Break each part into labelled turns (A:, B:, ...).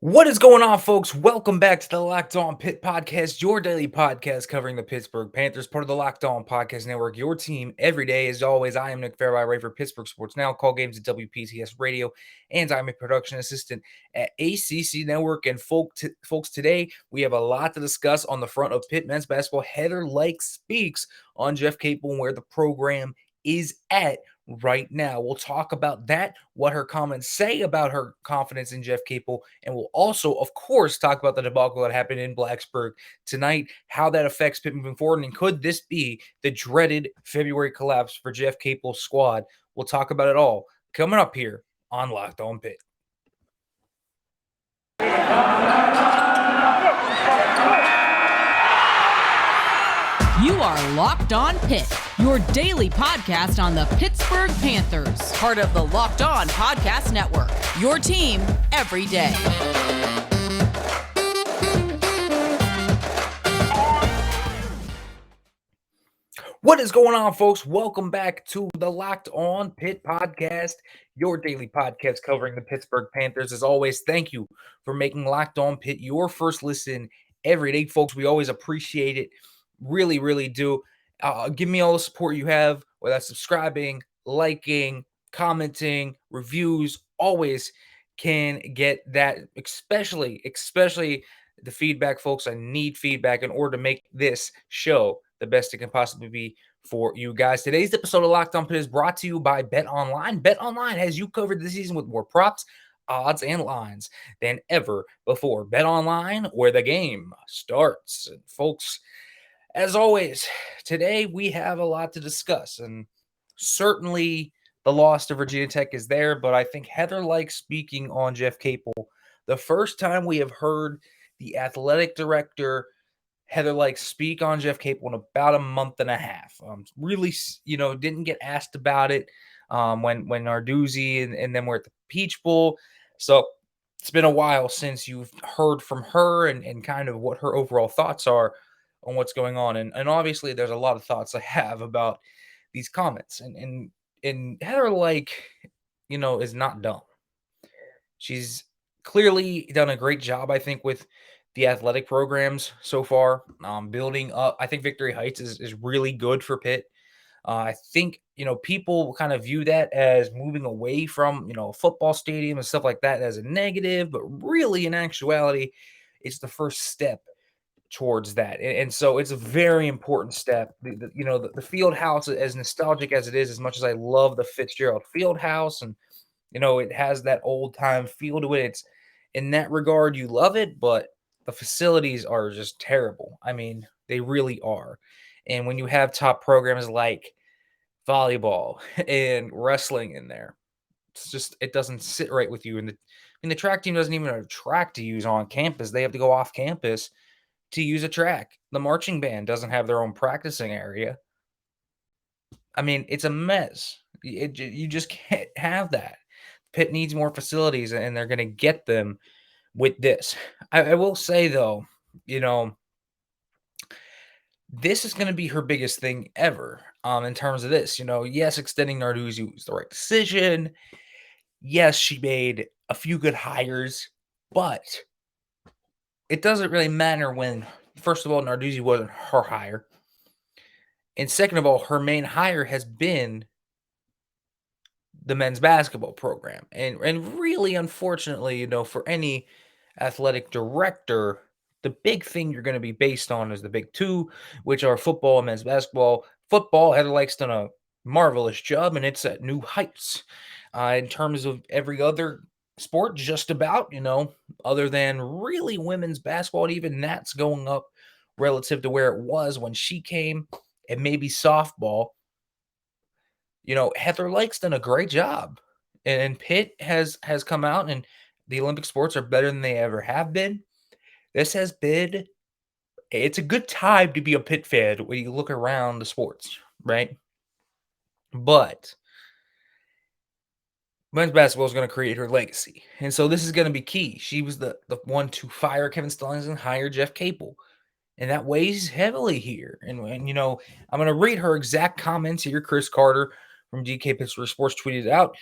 A: What is going on, folks? Welcome back to the Locked On Pitt podcast, your daily podcast covering the Pittsburgh Panthers, part of the Locked On Podcast Network, your team every day. As always, I am Nick Farabaugh, writer for Pittsburgh Sports Now, call games at WPTS Radio, and I'm a production assistant at ACC Network. And folks, today we have a lot to discuss on the front of Pitt men's basketball. Heather Lyke speaks on Jeff Capel and where the program is at right now. We'll talk about that, what her comments say about her confidence in Jeff Capel, and we'll also, of course, talk about the debacle that happened in Blacksburg tonight, how that affects Pitt moving forward, and could this be the dreaded February collapse for Jeff Capel's squad? We'll talk about it all coming up here on Locked On Pitt.
B: You are Locked On Pitt, your daily podcast on the Pittsburgh Panthers, part of the Locked On Podcast Network, your team every day.
A: What is going on, folks? Welcome back to the Locked On Pitt podcast, your daily podcast covering the Pittsburgh Panthers. As always, thank you for making Locked On Pitt your first listen every day, folks. We always appreciate it. Really, really do. Give me all the support you have, whether that's subscribing, liking, commenting, reviews. Always can get that, especially the feedback, folks. I need feedback in order to make this show the best it can possibly be for you guys. Today's episode of Locked On Pitt is brought to you by Bet Online. Bet Online has you covered this season with more props, odds, and lines than ever before. Bet Online, where the game starts. And folks, as always, today we have a lot to discuss, and certainly the loss to Virginia Tech is there, but I think Heather Lyke speaking on Jeff Capel, the first time we have heard the athletic director Heather Lyke speak on Jeff Capel in about a month and a half. Really, didn't get asked about it when Narduzzi and then we're at the Peach Bowl. So it's been a while since you've heard from her and kind of what her overall thoughts are on what's going on. And obviously there's a lot of thoughts I have about these comments. And Heather Lyke, is not dumb. She's clearly done a great job, I think, with the athletic programs so far, building up. I think Victory Heights is really good for Pitt. I think, people kind of view that as moving away from, a football stadium and stuff like that as a negative, but really in actuality, it's the first step towards that. And so it's a very important step. The field house, as nostalgic as it is, as much as I love the Fitzgerald Field House and, it has that old time feel to it. It's in that regard, you love it, but the facilities are just terrible. I mean, they really are. And when you have top programs like volleyball and wrestling in there, it doesn't sit right with you. And the track team doesn't even have a track to use on campus. They have to go off campus to use a track. The marching band doesn't have their own practicing area. I mean, it's a mess. You just can't have that. Pitt needs more facilities, and they're going to get them with this. I will say, though, this is going to be her biggest thing ever in terms of this. Yes, extending Narduzzi was the right decision. Yes, she made a few good hires, but it doesn't really matter when, first of all, Narduzzi wasn't her hire. And second of all, her main hire has been the men's basketball program. And really, unfortunately, for any athletic director, the big thing you're going to be based on is the big two, which are football and men's basketball. Football, Heather Lyke's done a marvelous job, and it's at new heights. In terms of every other sport, just about, other than really women's basketball, and even that's going up relative to where it was when she came, and maybe softball. Heather Lyke's done a great job, and Pitt has come out, and the Olympic sports are better than they ever have been. This has been, it's a good time to be a Pitt fan when you look around the sports, right? But men's basketball is going to create her legacy, and so this is going to be key. She was the one to fire Kevin Stallings and hire Jeff Capel, and that weighs heavily here. And I'm going to read her exact comments here. Chris Carter from DK Pittsburgh Sports tweeted out,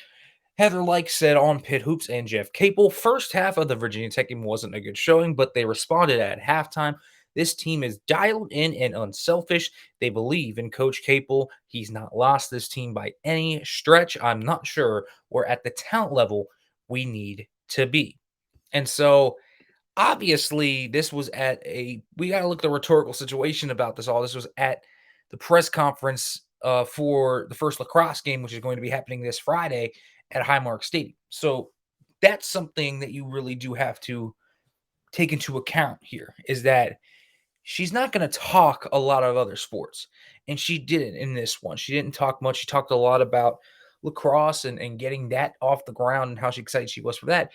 A: Heather Lyke said on Pitt Hoops and Jeff Capel, first half of the Virginia Tech game wasn't a good showing, but they responded at halftime. This team is dialed in and unselfish. They believe in Coach Capel. He's not lost this team by any stretch. I'm not sure we're at the talent level we need to be. And so, obviously, this was at we got to look at the rhetorical situation about this all. This was at the press conference for the first lacrosse game, which is going to be happening this Friday at Highmark Stadium. So that's something that you really do have to take into account here, is that she's not going to talk a lot of other sports. And she didn't in this one. She didn't talk much. She talked a lot about lacrosse and getting that off the ground and how excited she was for that.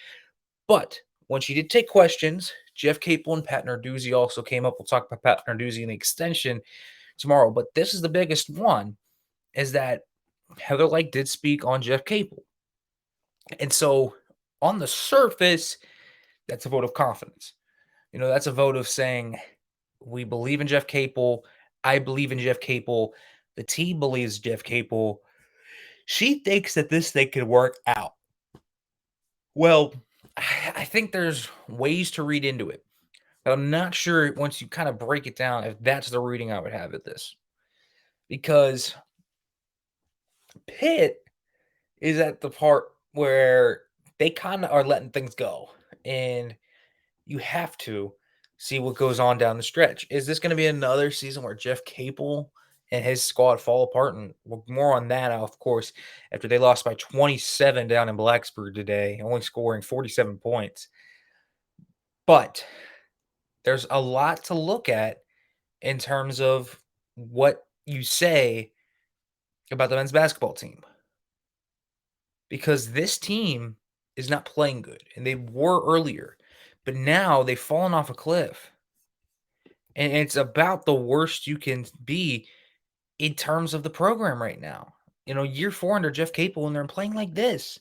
A: But when she did take questions, Jeff Capel and Pat Narduzzi also came up. We'll talk about Pat Narduzzi in the extension tomorrow. But this is the biggest one, is that Heather Lyke did speak on Jeff Capel. And so on the surface, that's a vote of confidence. That's a vote of saying, we believe in Jeff Capel. I believe in Jeff Capel. The team believes Jeff Capel. She thinks that this thing could work out. Well, I think there's ways to read into it. But I'm not sure, once you kind of break it down, if that's the reading I would have at this. Because Pitt is at the part where they kind of are letting things go. And you have to see what goes on down the stretch. Is this going to be another season where Jeff Capel and his squad fall apart? And more on that, of course, after they lost by 27 down in Blacksburg today, only scoring 47 points. But there's a lot to look at in terms of what you say about the men's basketball team. Because this team is not playing good, and they were earlier. But now they've fallen off a cliff. And it's about the worst you can be in terms of the program right now. Year 4 under Jeff Capel, and they're playing like this.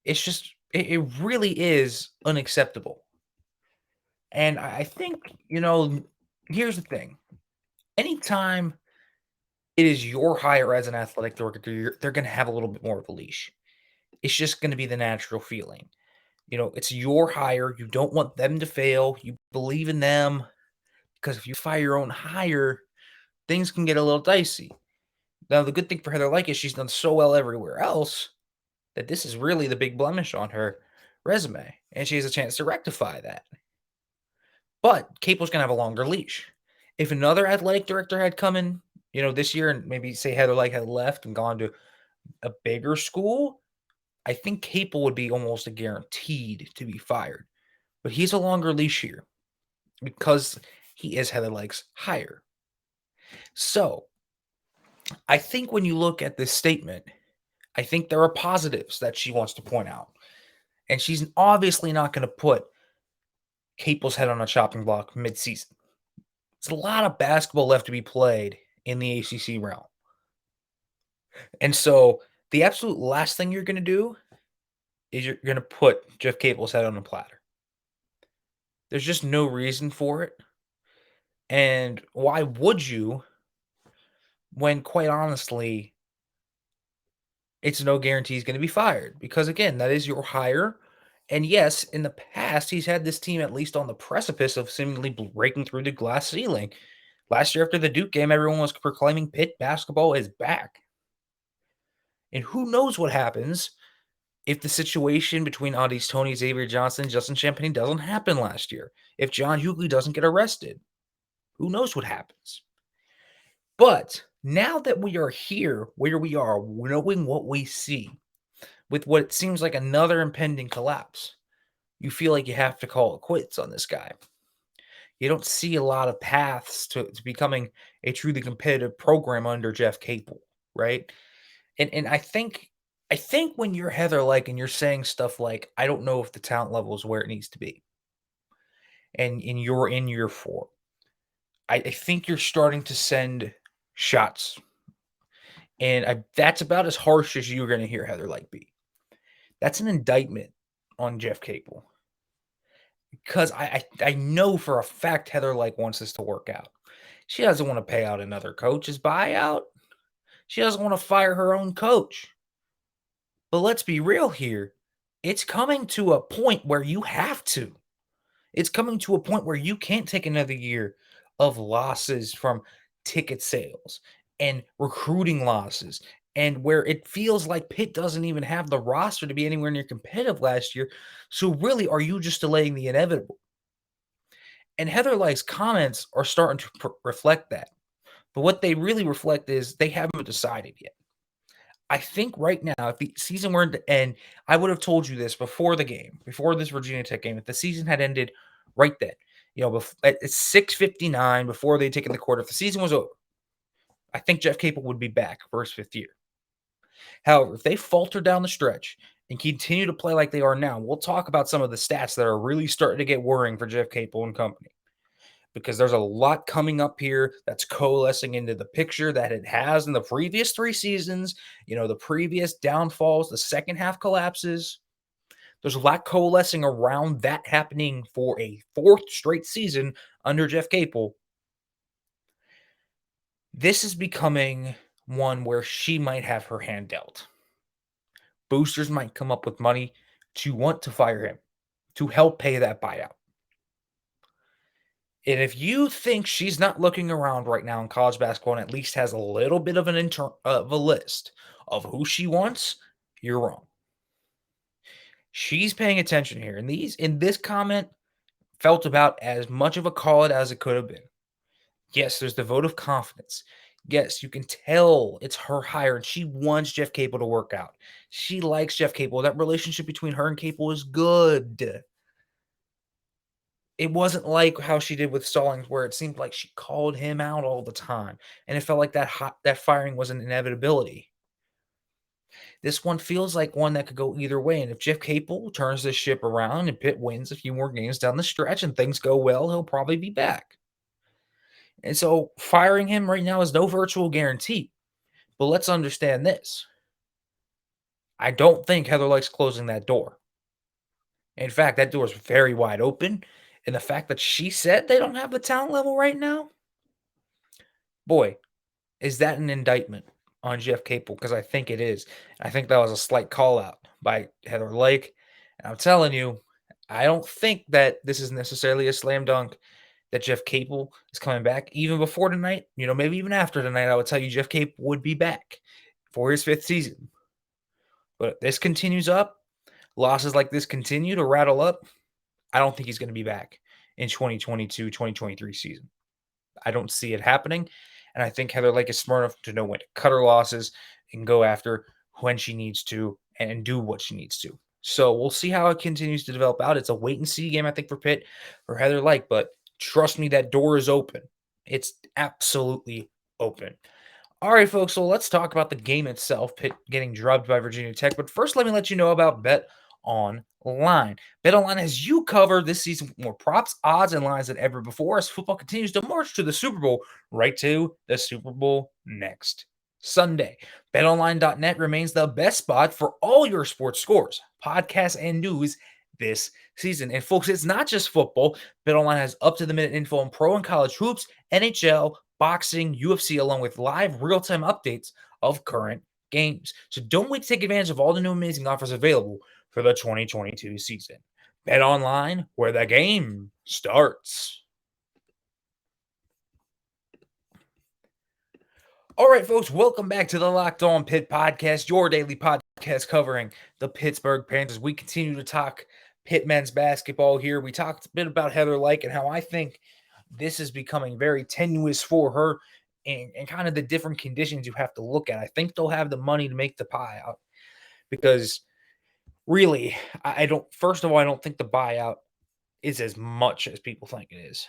A: It's just, it really is unacceptable. And I think, here's the thing. Anytime it is your hire as an athletic director, they're going to have a little bit more of a leash. It's just going to be the natural feeling. It's your hire. You don't want them to fail. You believe in them. Because if you fire your own hire, things can get a little dicey. Now, the good thing for Heather Lyke is she's done so well everywhere else that this is really the big blemish on her resume. And she has a chance to rectify that. But Capel's going to have a longer leash. If another athletic director had come in, this year, and maybe say Heather Lyke had left and gone to a bigger school, I think Capel would be almost guaranteed to be fired. But he's a longer leash here because he is Heather Lyke's hire. So I think when you look at this statement, I think there are positives that she wants to point out. And she's obviously not going to put Capel's head on a chopping block mid-season. It's a lot of basketball left to be played in the ACC realm. And so the absolute last thing you're going to do is you're going to put Jeff Capel's head on a platter. There's just no reason for it. And why would you, when quite honestly, it's no guarantee he's going to be fired? Because again, that is your hire. And yes, in the past, he's had this team at least on the precipice of seemingly breaking through the glass ceiling. Last year after the Duke game, everyone was proclaiming Pitt basketball is back. And who knows what happens if the situation between Audi's Tony, Xavier Johnson, Justin Champagne doesn't happen last year. If John Hughley doesn't get arrested, who knows what happens? But now that we are here where we are, knowing what we see, with what seems like another impending collapse, you feel like you have to call it quits on this guy. You don't see a lot of paths to becoming a truly competitive program under Jeff Capel, right? And I think when you're Heather Lyke and you're saying stuff like, I don't know if the talent level is where it needs to be, and you're in year 4, I think you're starting to send shots. And that's about as harsh as you're going to hear Heather Lyke be. That's an indictment on Jeff Capel. Because I know for a fact Heather Lyke wants this to work out. She doesn't want to pay out another coach's buyout. She doesn't want to fire her own coach. But let's be real here. It's coming to a point where you have to. It's coming to a point where you can't take another year of losses from ticket sales and recruiting losses, and where it feels like Pitt doesn't even have the roster to be anywhere near competitive last year. So really, are you just delaying the inevitable? And Heather Lyke's comments are starting to reflect that. But what they really reflect is they haven't decided yet. I think right now, if the season were to end, I would have told you this before the game, before this Virginia Tech game, if the season had ended right then, at 6:59 before they'd taken the court, if the season was over, I think Jeff Capel would be back for his fifth year. However, if they falter down the stretch and continue to play like they are now, we'll talk about some of the stats that are really starting to get worrying for Jeff Capel and company, because there's a lot coming up here that's coalescing into the picture that it has in the previous 3 seasons, the previous downfalls, the second half collapses. There's a lot coalescing around that happening for a fourth straight season under Jeff Capel. This is becoming one where she might have her hand dealt. Boosters might come up with money to want to fire him, to help pay that buyout. And if you think she's not looking around right now in college basketball and at least has a little bit of of a list of who she wants, you're wrong. She's paying attention here. And this comment felt about as much of a call it as it could have been. Yes, there's the vote of confidence. Yes, you can tell it's her hire, and she wants Jeff Capel to work out. She likes Jeff Capel. That relationship between her and Capel is good. It wasn't like how she did with Stallings, where it seemed like she called him out all the time, and it felt like that firing was an inevitability. This one feels like one that could go either way, and if Jeff Capel turns this ship around and Pitt wins a few more games down the stretch and things go well, he'll probably be back. And so firing him right now is no virtual guarantee. But let's understand this. I don't think Heather Lyke's closing that door. In fact, that door is very wide open. And the fact that she said they don't have the talent level right now, boy, is that an indictment on Jeff Capel? Because I think it is. I think that was a slight call out by Heather Lyke. And I'm telling you, I don't think that this is necessarily a slam dunk that Jeff Capel is coming back. Even before tonight, maybe even after tonight, I would tell you Jeff Capel would be back for his fifth season. But if this continues up, losses like this continue to rattle up, I don't think he's going to be back in 2022-2023 season. I don't see it happening. And I think Heather Lyke is smart enough to know when to cut her losses and go after when she needs to and do what she needs to. So we'll see how it continues to develop out. It's a wait and see game, I think, for Pitt, for Heather Lyke. But trust me, that door is open. It's absolutely open. All right, folks, so let's talk about the game itself, Pitt getting drubbed by Virginia Tech. But first, let me let you know about Bet Online. Bet Online has you covered this season with more props, odds, and lines than ever before as football continues to march to the Super Bowl, right to the Super Bowl next Sunday. BetOnline.net remains the best spot for all your sports scores, podcasts, and news this season. And folks, it's not just football. BetOnline has up-to-the-minute info on pro and college hoops, NHL, boxing, UFC, along with live real-time updates of current games. So don't wait to take advantage of all the new amazing offers available for the 2022 season. Bet online, where the game starts. All right, folks, welcome back to the Locked On Pitt podcast, your daily podcast covering the Pittsburgh Panthers. We continue to talk Pitt men's basketball here. We talked a bit about Heather Lyke and how I think this is becoming very tenuous for her and kind of the different conditions you have to look at. I think they'll have the money to make the buyout because really, I don't think the buyout is as much as people think it is.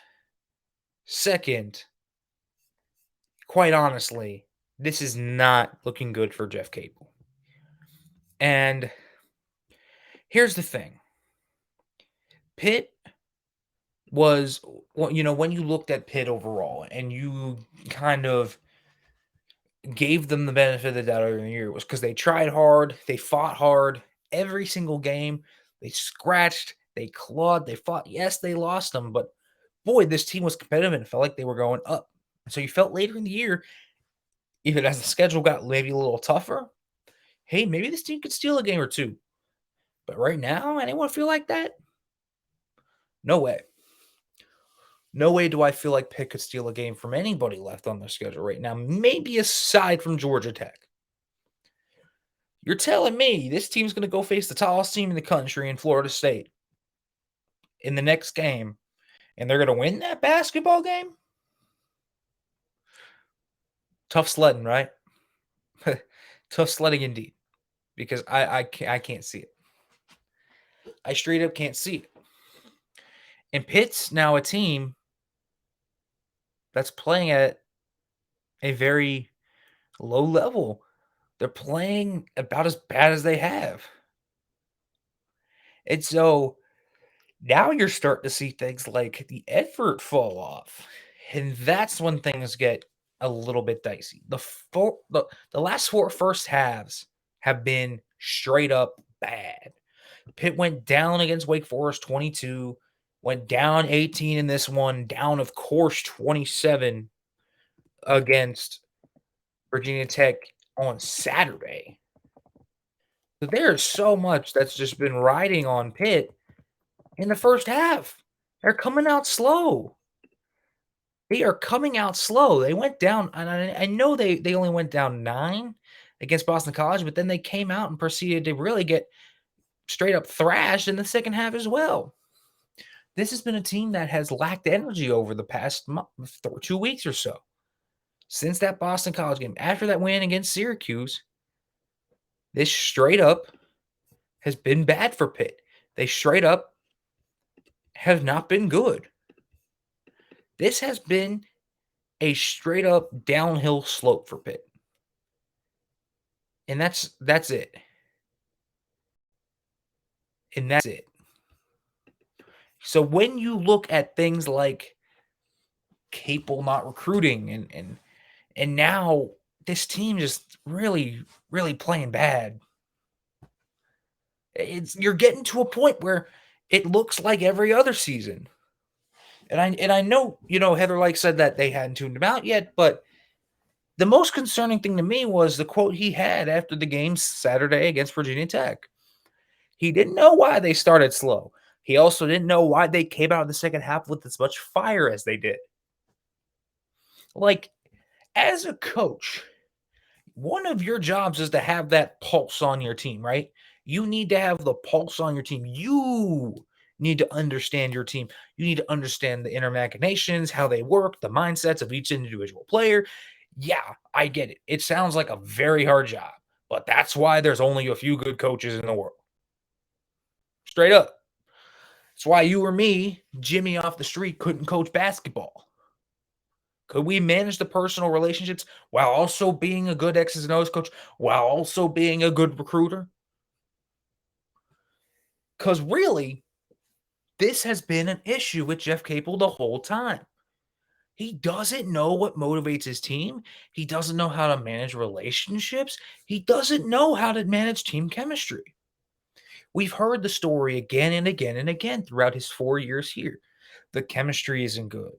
A: Second, quite honestly, this is not looking good for Jeff Capel. And here's the thing. Pitt was, when you looked at Pitt overall and you kind of gave them the benefit of the doubt over the year, it was because they tried hard, they fought hard every single game. They scratched, they clawed, they fought. Yes, they lost them, but boy, this team was competitive and it felt like they were going up. So you felt later in the year, even as the schedule got maybe a little tougher, hey, maybe this team could steal a game or two. But right now, anyone feel like that? No way. No way do I feel like Pitt could steal a game from anybody left on their schedule right now, maybe aside from Georgia Tech. You're telling me this team's going to go face the tallest team in the country in Florida State in the next game, and they're going to win that basketball game? Tough sledding, right? Tough sledding indeed, because I can't see it. I straight up can't see it. And Pitt's now a team that's playing at a very low level. They're playing about as bad as they have. And so now you're starting to see things like the effort fall off. And that's when things get a little bit dicey. The last four first halves have been straight up bad. Pitt went down against Wake Forest 22, went down 18 in this one, down, of course, 27 against Virginia Tech on Saturday. So there's so much that's just been riding on Pitt in the first half. They're coming out slow. They are coming out slow. They went down, and I know they only went down 9 against Boston College, but then they came out and proceeded to really get straight up thrashed in the second half as well. This has been a team that has lacked energy over the past 2 weeks or so. Since that Boston College game, after that win against Syracuse, this straight up has been bad for Pitt. They straight up have not been good. This has been a straight up downhill slope for Pitt. And that's it. And that's it. So when you look at things like Capel not recruiting and now this team just really, really playing bad, you're getting to a point where it looks like every other season. And I know, Heather Lyke said that they hadn't tuned him out yet, but the most concerning thing to me was the quote he had after the game Saturday against Virginia Tech. He didn't know why they started slow. He also didn't know why they came out in the second half with as much fire as they did. Like, as a coach, one of your jobs is to have that pulse on your team, right? You need to have the pulse on your team. You need to understand your team. You need to understand the inner machinations, how they work, the mindsets of each individual player. Yeah, I get it. It sounds like a very hard job, but that's why there's only a few good coaches in the world. Straight up. That's why you or me, Jimmy off the street, couldn't coach basketball. Could we manage the personal relationships while also being a good X's and O's coach, while also being a good recruiter? Because really, this has been an issue with Jeff Capel the whole time. He doesn't know what motivates his team. He doesn't know how to manage relationships. He doesn't know how to manage team chemistry. We've heard the story again and again and again throughout his 4 years here. The chemistry isn't good.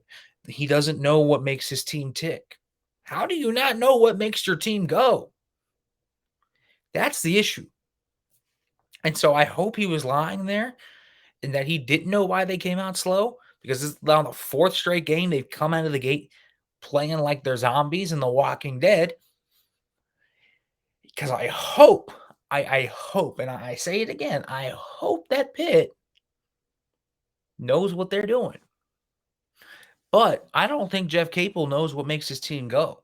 A: He doesn't know what makes his team tick. How do you not know what makes your team go? That's the issue. And so I hope he was lying there and that he didn't know why they came out slow, because this is now the 4th straight game they've come out of the gate playing like they're zombies in The Walking Dead. Because I hope, and I say it again, I hope that Pitt knows what they're doing. But I don't think Jeff Capel knows what makes his team go.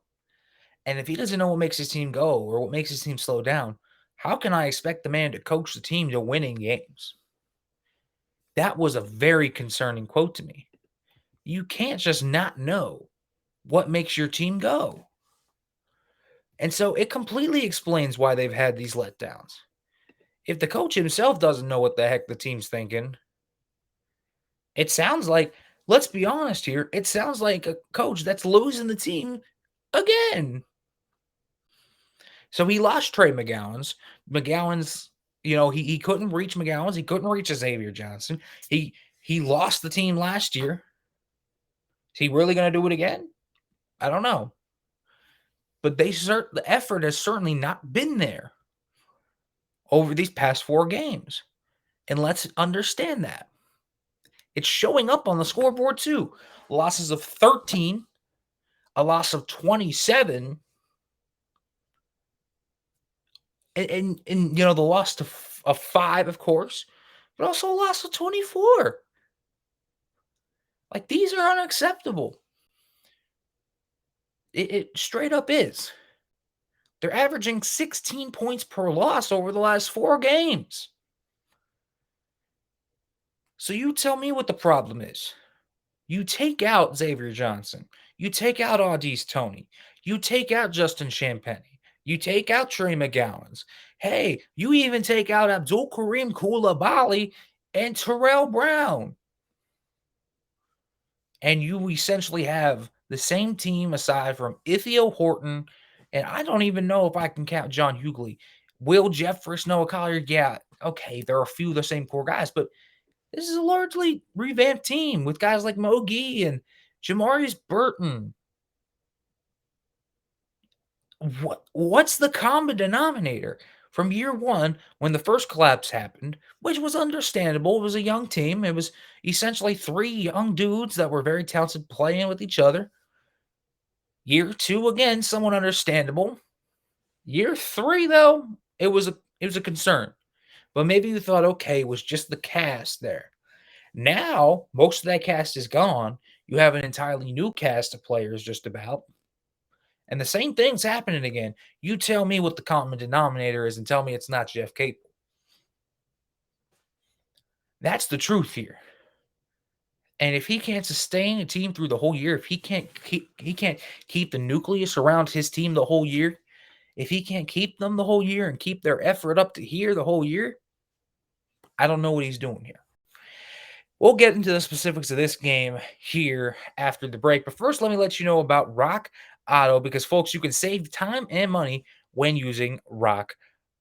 A: And if he doesn't know what makes his team go or what makes his team slow down, how can I expect the man to coach the team to winning games? That was a very concerning quote to me. You can't just not know what makes your team go. And so it completely explains why they've had these letdowns. If the coach himself doesn't know what the heck the team's thinking, it sounds like, let's be honest here, it sounds like a coach that's losing the team again. So he lost Trey McGowan's. He couldn't reach McGowan's. He couldn't reach Xavier Johnson. He lost the team last year. Is he really going to do it again? I don't know. But the effort has certainly not been there. over these past 4 games. And let's understand that. It's showing up on the scoreboard too. Losses of 13, a loss of 27, and the loss of 5, of course, but also a loss of 24. Like, these are unacceptable. It straight up is. They're averaging 16 points per loss over the last 4 games. So you tell me what the problem is. You take out Xavier Johnson. You take out Au'Diese Toney. You take out Justin Champagnie. You take out Trey McGowens. Hey, you even take out Abdul Kareem Koulibaly and Terrell Brown. And you essentially have the same team aside from Ithiel Horton, and I don't even know if I can count John Hughley. Will Jeffress, Noah Collier? Yeah, okay, there are a few of the same core guys, but this is a largely revamped team with guys like Mo Gee and Jamarius Burton. What's the common denominator? From year one, when the first collapse happened, which was understandable, it was a young team. It was essentially 3 young dudes that were very talented playing with each other. Year 2, again, somewhat understandable. Year 3, though, it was a concern. But maybe you thought, okay, it was just the cast there. Now, most of that cast is gone. You have an entirely new cast of players just about. And the same thing's happening again. You tell me what the common denominator is and tell me it's not Jeff Capel. That's the truth here. And if he can't sustain a team through the whole year, if he can't keep the nucleus around his team the whole year, if he can't keep them the whole year and keep their effort up to here the whole year, I don't know what he's doing here. We'll get into the specifics of this game here after the break. But first, let me let you know about Rock Auto because, folks, you can save time and money when using Rock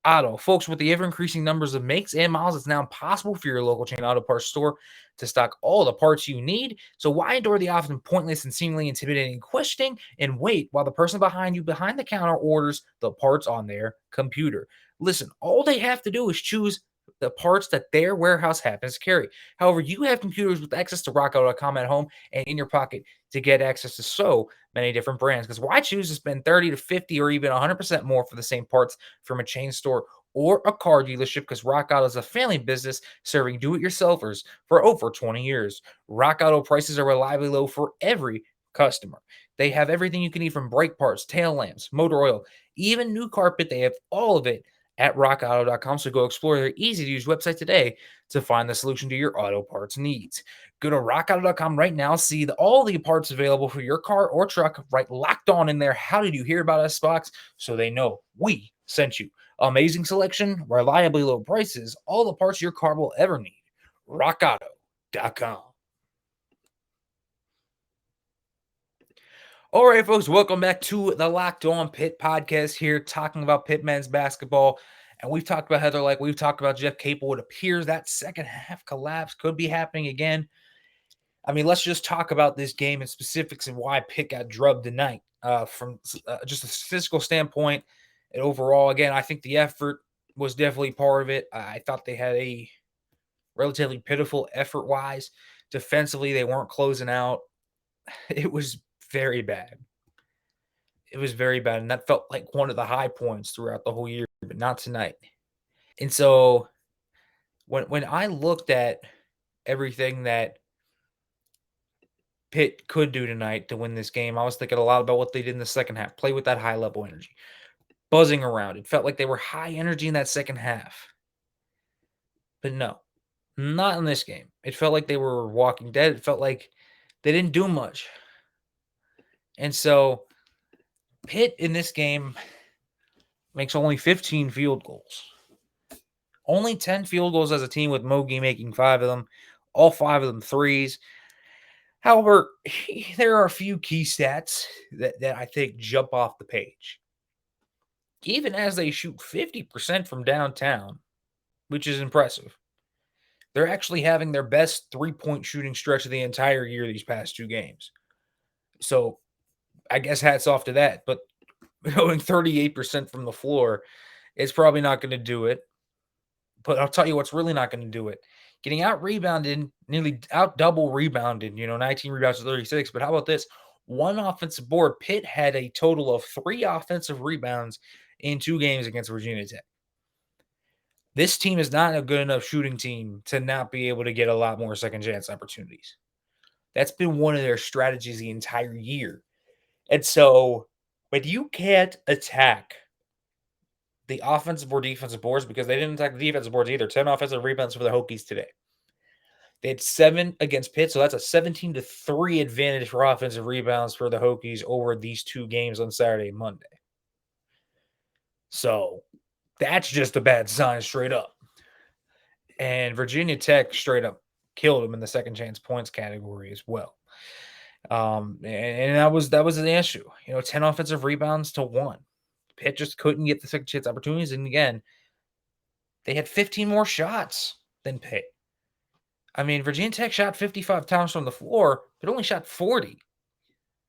A: Auto. Folks, with the ever-increasing numbers of makes and models, it's now possible for your local chain auto parts store to stock all the parts you need. So why endure the often pointless and seemingly intimidating questioning and wait while the person behind you behind the counter orders the parts on their computer? Listen, all they have to do is choose the parts that their warehouse happens to carry. However, you have computers with access to rockauto.com at home and in your pocket to get access to so many different brands. Because why choose to spend 30 to 50 or even 100% more for the same parts from a chain store or a car dealership? Because Rock Auto is a family business serving do-it-yourselfers for over 20 years. Rock Auto prices are reliably low for every customer. They have everything you can need from brake parts, tail lamps, motor oil, even new carpet. They have all of it at rockauto.com. So go explore their easy-to-use website today to find the solution to your auto parts needs. Go to rockauto.com right now. See all the parts available for your car or truck. Right, locked on in there. How did you hear about us box? So they know we sent you. Amazing selection, reliably low prices, all the parts your car will ever need. rockauto.com. All right, folks, welcome back to the Locked On Pitt podcast here, talking about Pitt men's basketball. And we've talked about Heather Lyke. We've talked about Jeff Capel. It appears that second half collapse could be happening again. I mean, let's just talk about this game in specifics and why Pitt got drubbed tonight. From just a physical standpoint and overall, again, I think the effort was definitely part of it. I thought they had a relatively pitiful effort-wise. Defensively, they weren't closing out. It was very bad. It was very bad, and that felt like one of the high points throughout the whole year, but not tonight. And so when I looked at everything that Pitt could do tonight to win this game, I was thinking a lot about what they did in the second half. Play with that high-level energy, buzzing around. It felt like they were high energy in that second half. But no, not in this game. It felt like they were walking dead. It felt like they didn't do much. And so Pitt in this game makes only 15 field goals. Only 10 field goals as a team, with Mo Gee making 5 of them, all 5 of them threes. However, there are a few key stats that I think jump off the page. Even as they shoot 50% from downtown, which is impressive, they're actually having their best three-point shooting stretch of the entire year these past 2 games. So I guess hats off to that. But going 38% from the floor is probably not going to do it. But I'll tell you what's really not going to do it. Getting out-rebounded, nearly out-double rebounded, 19 rebounds to 36. But how about this? One offensive board. Pitt had a total of 3 offensive rebounds in 2 games against Virginia Tech. This team is not a good enough shooting team to not be able to get a lot more second chance opportunities. That's been one of their strategies the entire year. And so when you can't attack the offensive or defensive boards, because they didn't attack the defensive boards either, 10 offensive rebounds for the Hokies today. They had 7 against Pitt, so that's a 17-3 advantage for offensive rebounds for the Hokies over these 2 games on Saturday and Monday. So that's just a bad sign straight up. And Virginia Tech straight up killed them in the second chance points category as well. And that was the issue. 10 offensive rebounds to 1. Pitt just couldn't get the second chance opportunities. And again, they had 15 more shots than Pitt. I mean, Virginia Tech shot 55 times from the floor, but only shot 40.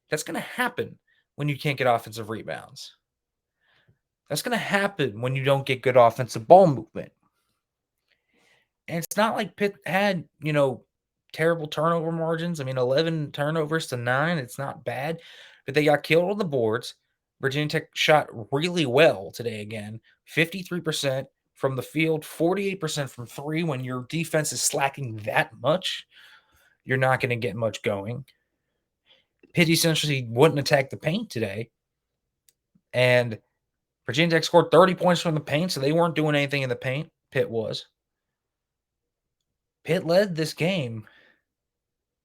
A: That's going to happen when you can't get offensive rebounds. That's going to happen when you don't get good offensive ball movement. And it's not like Pitt had, terrible turnover margins. I mean, 11 turnovers to 9. It's not bad. But they got killed on the boards. Virginia Tech shot really well today again. 53% from the field, 48% from 3. When your defense is slacking that much, you're not going to get much going. Pitt essentially wouldn't attack the paint today. And Virginia Tech scored 30 points from the paint, so they weren't doing anything in the paint. Pitt was. Pitt led this game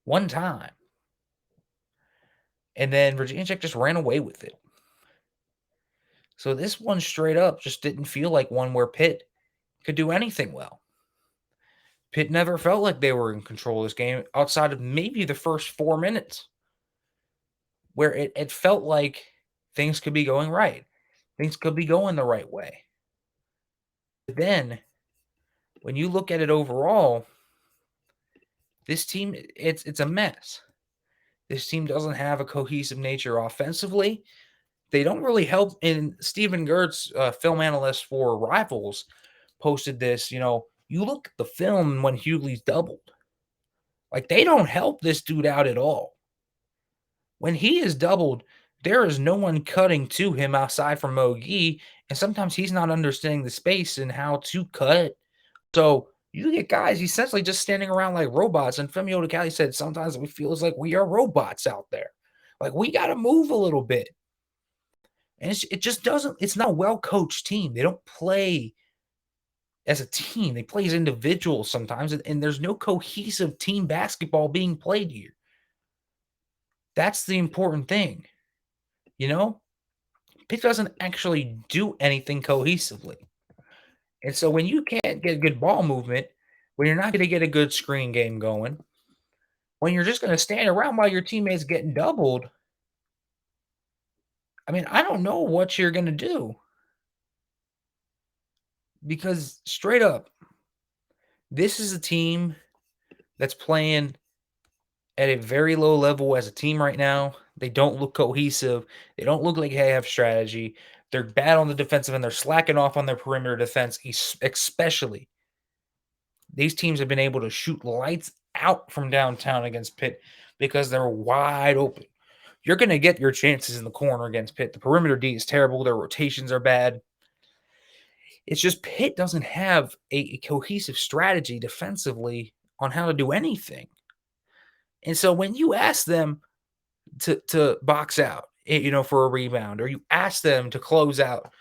A: one time. And then Virginia Tech just ran away with it. So this one straight up just didn't feel like one where Pitt could do anything well. Pitt never felt like they were in control of this game outside of maybe the first 4 minutes, where it felt like things could be going right. Things could be going the right way. But then, when you look at it overall, this team, it's a mess. This team doesn't have a cohesive nature offensively. They don't really help. And Stephen Gertz, film analyst for Rivals, posted this. You look at the film when Hughley's doubled. Like, they don't help this dude out at all. When he is doubled, there is no one cutting to him outside from Mogi, and sometimes he's not understanding the space and how to cut. So you get guys essentially just standing around like robots. And Femi Odekali said sometimes it feels like we are robots out there. Like, we got to move a little bit. And it just doesn't – it's not a well-coached team. They don't play as a team. They play as individuals sometimes, and there's no cohesive team basketball being played here. That's the important thing. Pitt doesn't actually do anything cohesively. And so when you can't get good ball movement, when you're not going to get a good screen game going, when you're just going to stand around while your teammates getting doubled, I mean, I don't know what you're going to do. Because straight up, this is a team that's playing at a very low level as a team right now. They don't look cohesive. They don't look like they have strategy. They're bad on the defensive end. They're slacking off on their perimeter defense, especially. These teams have been able to shoot lights out from downtown against Pitt because they're wide open. You're going to get your chances in the corner against Pitt. The perimeter D is terrible. Their rotations are bad. It's just Pitt doesn't have a cohesive strategy defensively on how to do anything. And so when you ask them to box out, for a rebound, or you ask them to close out,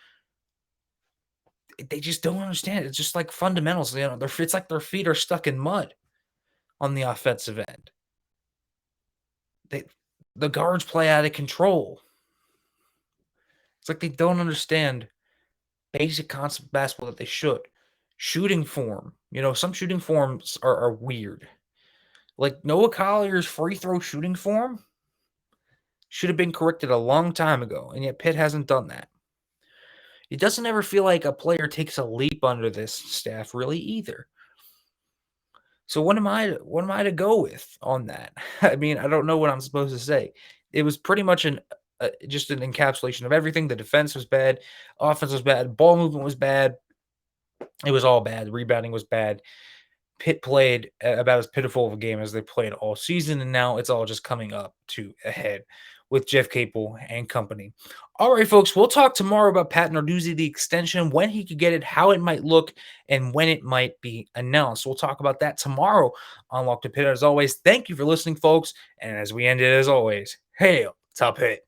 A: they just don't understand. It's just like fundamentals. It's like their feet are stuck in mud on the offensive end. The guards play out of control. It's like they don't understand basic concept of basketball that they should. Shooting form. Some shooting forms are weird. Like Noah Collier's free throw shooting form should have been corrected a long time ago, and yet Pitt hasn't done that. It doesn't ever feel like a player takes a leap under this staff really either. So what am I to go with on that? I mean, I don't know what I'm supposed to say. It was pretty much just an encapsulation of everything. The defense was bad, offense was bad, ball movement was bad. It was all bad. The rebounding was bad. Pitt played about as pitiful of a game as they played all season, and now it's all just coming up to a head with Jeff Capel and company. All right, folks, we'll talk tomorrow about Pat Narduzzi, the extension, when he could get it, how it might look, and when it might be announced. We'll talk about that tomorrow on Locked on Pitt. As always, thank you for listening, folks. And as we end it, as always, hail to Pitt.